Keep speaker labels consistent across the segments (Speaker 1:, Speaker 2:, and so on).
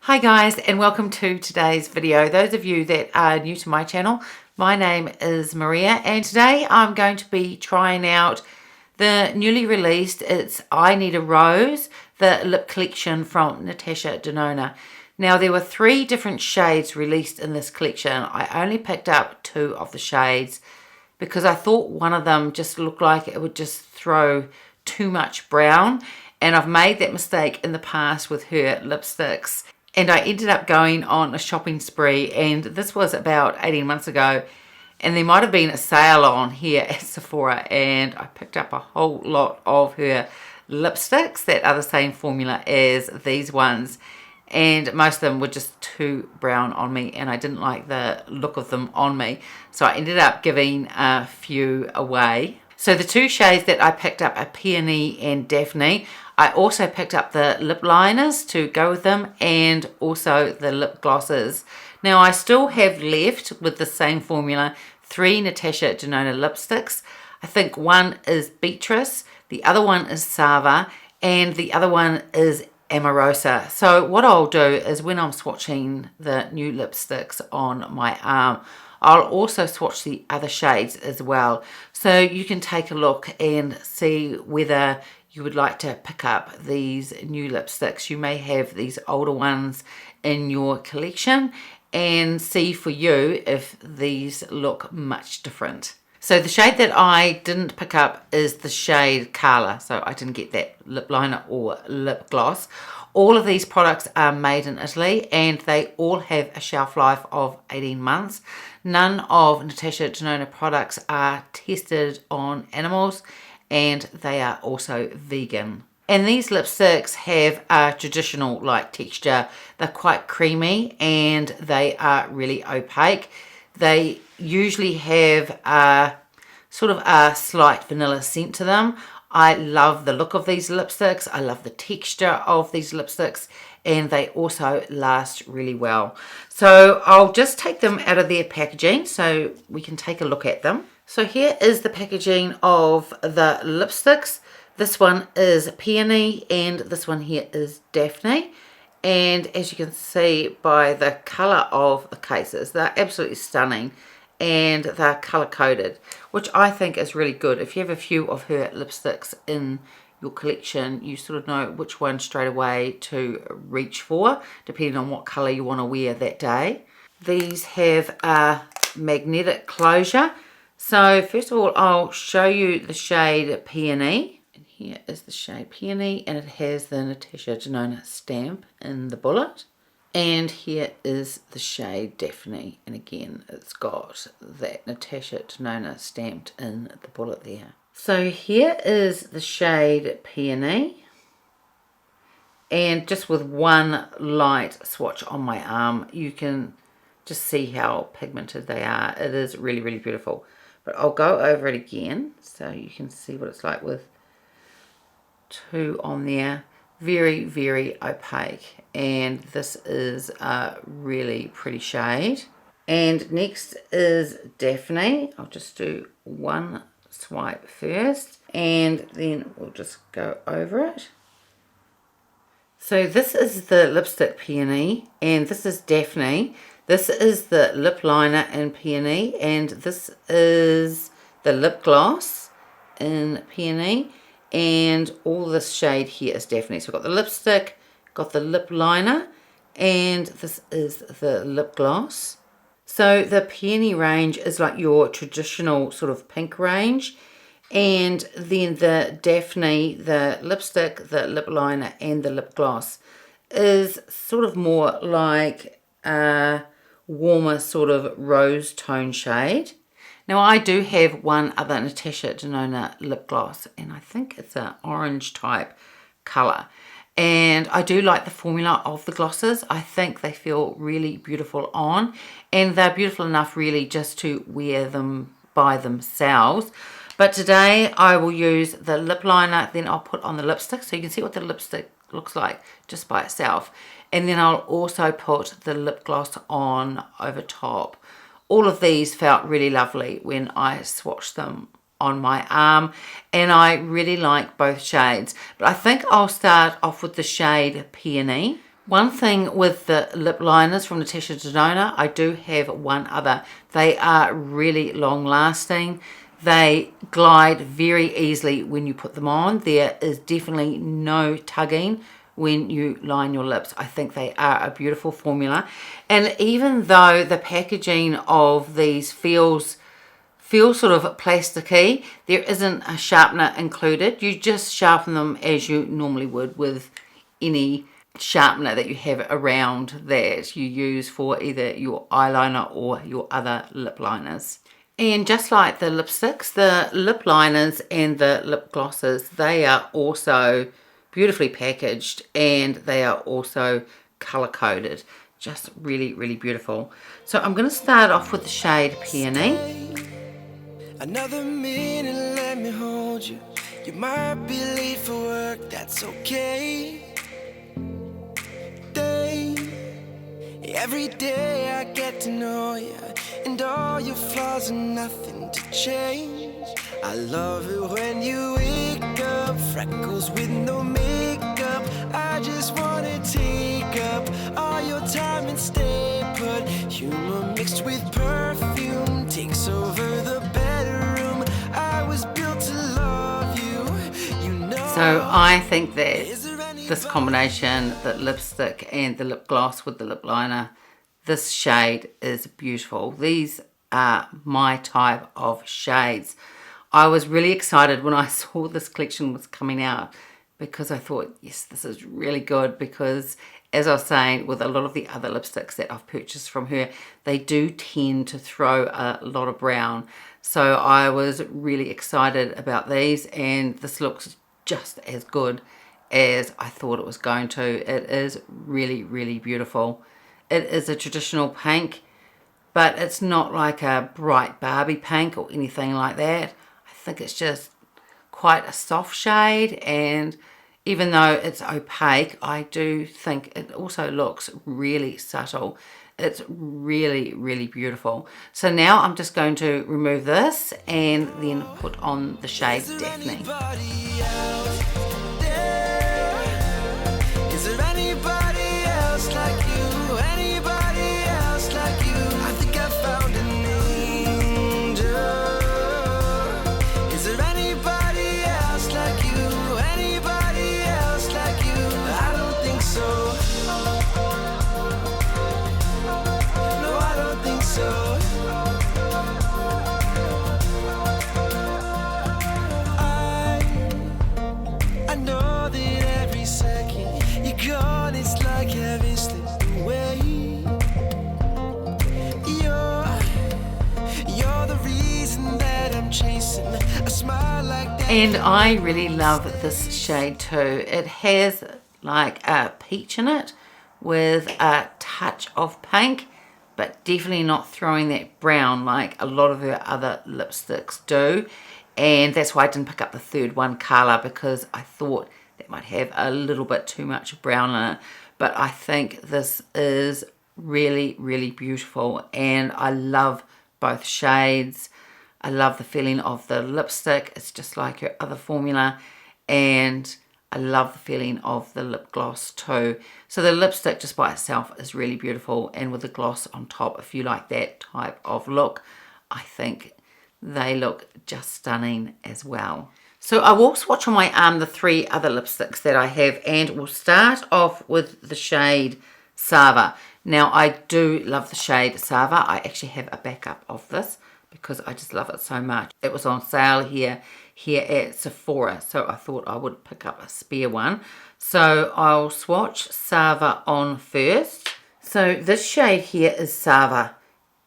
Speaker 1: Hi guys, and welcome to today's video. Those of you that are new to my channel, my name is Maria, and today I'm going to be trying out the newly released I Need a Rose, the lip collection from NATASHA Denona. Now there were 3 different shades released in this collection. I only picked up 2 of the shades because I thought one of them just looked like it would just throw too much brown, and I've made that mistake in the past with her lipsticks. And I ended up going on a shopping spree, and this was about 18 months ago, and there might have been a sale on here at Sephora, and I picked up a whole lot of her lipsticks that are the same formula as these ones, and most of them were just too brown on me, and I didn't like the look of them on me, so I ended up giving a few away. So the 2 shades that I picked up are Peony and Daphne. I also picked up the lip liners to go with them, and also the lip glosses. Now I still have left with the same formula 3 NATASHA Denona lipsticks. I think one is Beatrice, the other one is Sava, and the other one is Amorosa. So what I'll do is when I'm swatching the new lipsticks on my arm, I'll also swatch the other shades as well, so you can take a look and see whether you would like to pick up these new lipsticks. You may have these older ones in your collection and see for you if these look much different. So the shade that I didn't pick up is the shade Carla, so I didn't get that lip liner or lip gloss. All of these products are made in Italy, and they all have a shelf life of 18 months. None of NATASHA Denona products are tested on animals, and they are also vegan. And these lipsticks have a traditional like texture. They're quite creamy and they are really opaque. They usually have a sort of a slight vanilla scent to them. I love the look of these lipsticks. I love the texture of these lipsticks, and they also last really well. So I'll just take them out of their packaging so we can take a look at them. So here is the packaging of the lipsticks. This one is Peony and this one here is Daphne. And as you can see by the colour of the cases, they're absolutely stunning, and they're colour coded, which I think is really good. If you have a few of her lipsticks in your collection, you sort of know which one straight away to reach for, depending on what colour you want to wear that day. These have a magnetic closure. So first of all, I'll show you the shade Peony. And here is the shade Peony, and it has the NATASHA Denona stamp in the bullet. And here is the shade Daphne, and again it's got that NATASHA Denona stamped in the bullet there. So here is the shade Peony, and just with one light swatch on my arm you can just see how pigmented they are. It is really, really beautiful. But I'll go over it again so you can see what it's like with 2 on there. Very, very opaque, and this is a really pretty shade. And next is Daphne. I'll just do one swipe first, and then we'll just go over it. So this is the lipstick Peony, and this is Daphne. This is the lip liner in Peony, and this is the lip gloss in Peony, and all this shade here is Daphne. So we've got the lipstick, got the lip liner, and this is the lip gloss. So the Peony range is like your traditional sort of pink range, and then the Daphne, the lipstick, the lip liner, and the lip gloss is sort of more like a warmer sort of rose tone shade. Now I do have one other NATASHA Denona lip gloss, and I think it's an orange type colour, and I do like the formula of the glosses. I think they feel really beautiful on, and they're beautiful enough really just to wear them by themselves. But today I will use the lip liner, then I'll put on the lipstick so you can see what the lipstick looks like just by itself, and then I'll also put the lip gloss on over top. All of these felt really lovely when I swatched them on my arm, and I really like both shades. But I think I'll start off with the shade Peony, One thing with the lip liners from NATASHA DENONA, I do have one other. They are really long lasting. They glide very easily when you put them on. There is definitely no tugging when you line your lips. I think they are a beautiful formula. And even though the packaging of these feels sort of plasticky, there isn't a sharpener included. You just sharpen them as you normally would with any sharpener that you have around that you use for either your eyeliner or your other lip liners. And just like the lipsticks, the lip liners and the lip glosses, they are also beautifully packaged and they are also color coded. Just really, really beautiful. So I'm going to start off with the shade Peony.
Speaker 2: Another minute, let me hold you. You might be late for work, that's okay. Every day I get to know you, and all your flaws are nothing to change. I love it when you wake up, freckles with no makeup. I just wanna take up all your time and stay put. Humor mixed with perfume takes over the bedroom. I was built to love you, you know.
Speaker 1: So I think that this combination, the lipstick and the lip gloss with the lip liner, this shade is beautiful. These are my type of shades. I was really excited when I saw this collection was coming out because I thought, yes, this is really good, because as I was saying, with a lot of the other lipsticks that I've purchased from her, they do tend to throw a lot of brown. So I was really excited about these, and this looks just as good as I thought it was going to. It is really, really beautiful. It is a traditional pink, but it's not like a bright Barbie pink or anything like that. I think it's just quite a soft shade, and even though it's opaque, I do think it also looks really subtle. It's really, really beautiful. So now I'm just going to remove this and then put on the shade Daphne.
Speaker 2: Is there anybody else like you? Anybody else like you? I think I found an angel. Is there anybody else like you? Anybody else like you? I don't think so. No, I don't think so. I know that every second you're gone, it's like heaven slipped away. You're the reason that I'm chasing a smile like that.
Speaker 1: And I really love this shade too. It has like a peach in it with a touch of pink, but definitely not throwing that brown like a lot of her other lipsticks do. And that's why I didn't pick up the third one, Color, because I thought that might have a little bit too much brown in it. But I think this is really, really beautiful, and I love both shades. I love the feeling of the lipstick. It's just like her other formula, and I love the feeling of the lip gloss too. So the lipstick just by itself is really beautiful, and with the gloss on top, if you like that type of look, I think they look just stunning as well. So I will swatch on my arm the three other lipsticks that I have, and we'll start off with the shade Sava. Now I do love the shade Sava. I actually have a backup of this because I just love it so much. It was on sale here at Sephora, so I thought I would pick up a spare one. So I'll swatch Sava on first. So this shade here is Sava,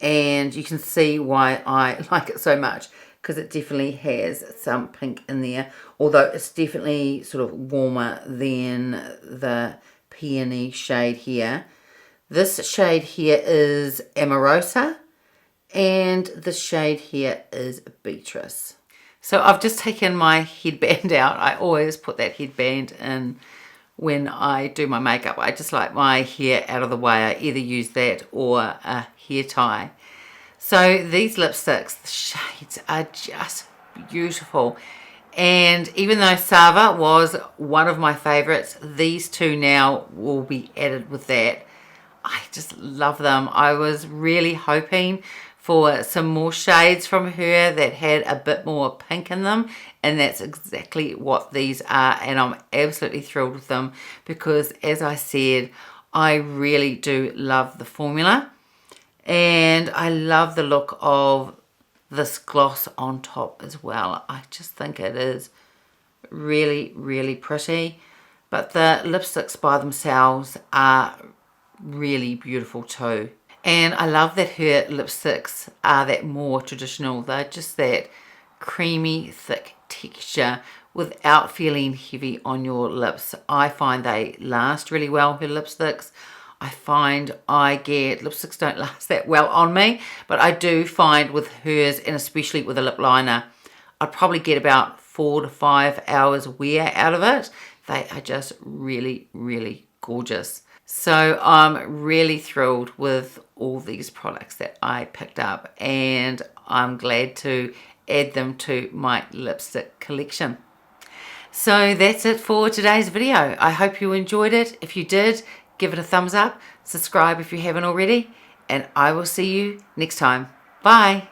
Speaker 1: and you can see why I like it so much, because it definitely has some pink in there, although it's definitely sort of warmer than the Peony shade here. This shade here is Amorosa, and this shade here is Beatrice. So I've just taken my headband out. I always put that headband in when I do my makeup. I just like my hair out of the way. I either use that or a hair tie. So these lipsticks, the shades are just beautiful. And even though Sava was one of my favorites, these two now will be added with that. I just love them. I was really hoping for some more shades from her that had a bit more pink in them, and that's exactly what these are, and I'm absolutely thrilled with them because, as I said, I really do love the formula, and I love the look of this gloss on top as well. I just think it is really, really pretty, but the lipsticks by themselves are really beautiful too. And I love that her lipsticks are that more traditional. They're just that creamy, thick texture without feeling heavy on your lips. I find they last really well, her lipsticks. I find I get, lipsticks don't last that well on me, but I do find with hers, and especially with a lip liner, I'd probably get about 4 to 5 hours wear out of it. They are just really, really gorgeous. So I'm really thrilled with all these products that I picked up, and I'm glad to add them to my lipstick collection. So that's it for today's video. I hope you enjoyed it. If you did, give it a thumbs up, subscribe if you haven't already, and I will see you next time. Bye.